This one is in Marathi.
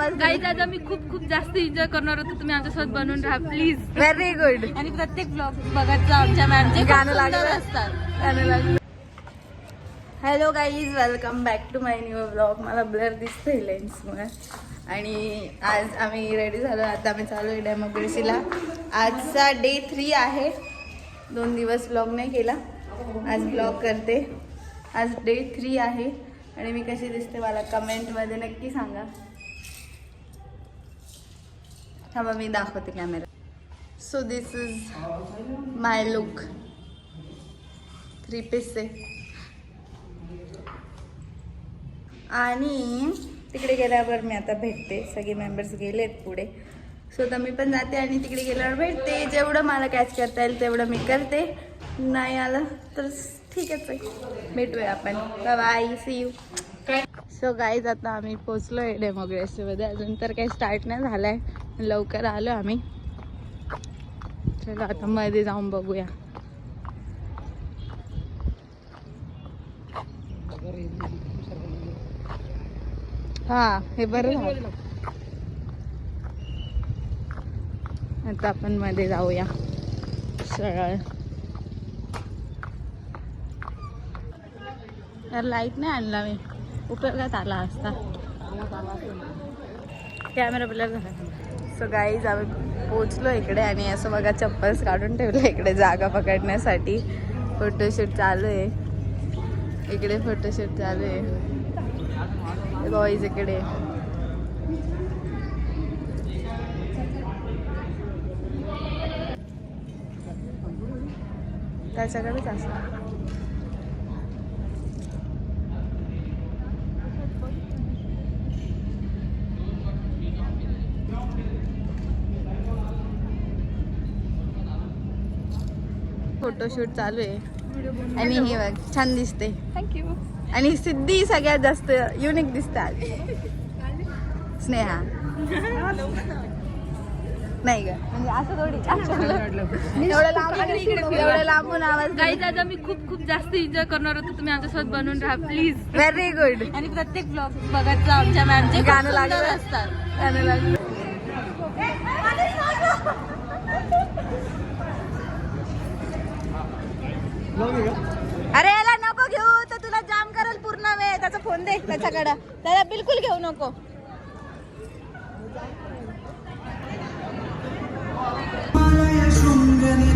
आवाज. गाईज आज आम्ही खूप खूप जास्त एन्जॉय करणार होतो. तुम्ही आमच्यासोबत बनवून राहा प्लीज. Very good. आणि प्रत्येक ब्लॉग बघत जा आमच्या मॅमचे गाणं लागलं असतात. गाणं लागलं. Hello guys, welcome back to my new blog. मला ब्लर दिसतंय लेन्समुळे. आणि आज आम्ही रेडी झालो. आता आम्ही चालू आहे डेमोक्रेसीला. आजचा डे 3 आहे. 2 दिवस ब्लॉग नाही केला, आज ब्लॉग करते. आज डे 3 आहे. आणि मी कशी दिसते मला कमेंटमध्ये नक्की सांगा. थांबा मी दाखवते camera. So this is my look. 3 piece आहे. आणि तिकडे गेल्यावर मी आता भेटते. सगळे मेंबर्स गेलेत पुढे. सो तर मी पण जाते आणि तिकडे गेल्यावर भेटते. जेवढं मला कॅच करता येईल तेवढं मी करते. नाही आलं तर ठीकच आहे, भेटूया आपण. Bye, see you. So guys आता आम्ही पोचलो आहे डेमोक्रेसीमध्ये. अजून तर काही स्टार्ट नाही झालं आहे, लवकर आलो आम्ही. चला आता मध्ये जाऊन बघूया. हा हे बरं झालं. आता आपण मध्ये जाऊया सरळ. लाईट नाही आणला मी, उपयोगात आला असता. कॅमेरा ब्लर झाला. सो गाईज आम्ही पोचलो इकडे. आणि असं बघा चप्पल्स काढून ठेवलं इकडे जागा पकडण्यासाठी. फोटोशूट चालू आहे इकडे. फोटोशूट चालू आहे. बॉईज इकडे. त्याच्याकडेच असं फोटोशूट चालू आहे. आणि हे बघ छान दिसते. थँक्यू. आणि सिद्धी सगळ्यात जास्त युनिक दिसतात. स्नेहा नाही ग, म्हणजे असं थोडी एवढं लांबून आवाज. गाईज आज आम्ही खूप खूप जास्त एन्जॉय करणार होतो. तुम्ही आमच्यासोबत बनवून राहा प्लीज. Very good. आणि प्रत्येक ब्लॉग बघत जा आमच्या मॅमचे गाणं लागलं असतात. गाणं लागलं. अरे याला नको घेऊ, तर तुला जाम करेल पूर्ण वेळ. त्याचा फोन दे त्याच्याकडं, त्याला बिलकुल घेऊ नको. शृंगनी